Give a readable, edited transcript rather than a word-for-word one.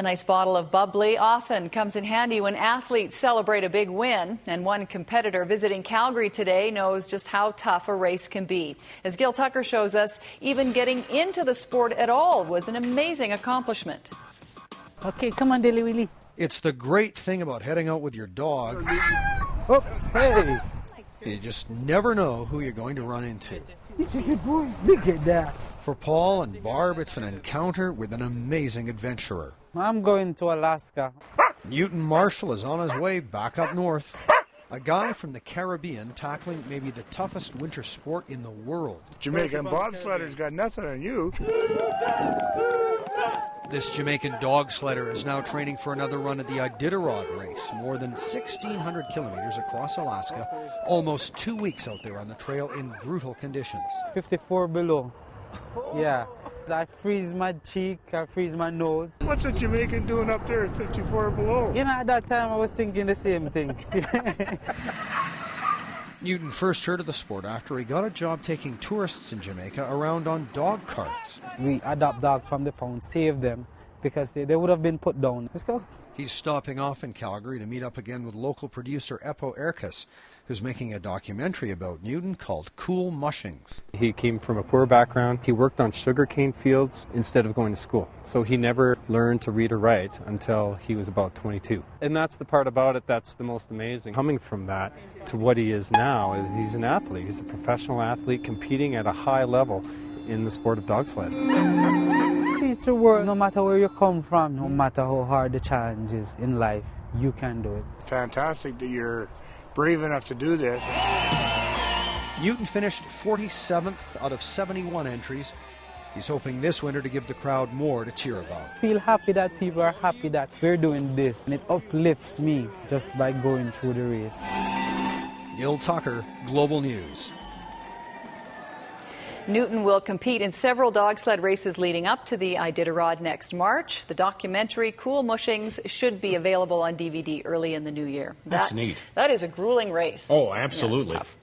A nice bottle of bubbly often comes in handy when athletes celebrate a big win, and one competitor visiting Calgary today knows just how tough a race can be. As Gil Tucker shows us, even getting into the sport at all was an amazing accomplishment. Okay, come on, Dilly Willy. It's the great thing about heading out with your dog. Oh, hey! You just never know who you're going to run into. Good boy, look at that. For Paul and Barb, it's an encounter with an amazing adventurer. I'm going to Alaska. Newton Marshall is on his way back up north. A guy from the Caribbean tackling maybe the toughest winter sport in the world. Jamaican bobsledder's got nothing on you. This Jamaican dog sledder is now training for another run at the Iditarod race, more than 1,600 kilometers across Alaska, almost 2 weeks out there on the trail in brutal conditions. 54 below. Yeah. I freeze my cheek, I freeze my nose. What's a Jamaican doing up there at 54 below? You know, at that time I was thinking the same thing. Newton first heard of the sport after he got a job taking tourists in Jamaica around on dog carts. We adopt dogs from the pound, save them, because they would have been put down. Let's go. He's stopping off in Calgary to meet up again with local producer Eppo Erkes, who's making a documentary about Newton called Cool Mushings. He came from a poor background. He worked on sugarcane fields instead of going to school. So he never learned to read or write until he was about 22. And that's the part about it that's the most amazing. Coming from that to what he is now, he's an athlete. He's a professional athlete competing at a high level in the sport of dog sled. Teach the world, no matter where you come from, no matter how hard the challenge is in life, you can do it. Fantastic that you're brave enough to do this. Newton finished 47th out of 71 entries. He's hoping this winter to give the crowd more to cheer about. Feel happy that people are happy that we're doing this, and it uplifts me just by going through the race. Gil Tucker, Global News. Newton will compete in several dog sled races leading up to the Iditarod next March. The documentary Cool Mushings should be available on DVD early in the new year. That's neat. That is a grueling race. Oh, absolutely. Yeah, it's tough.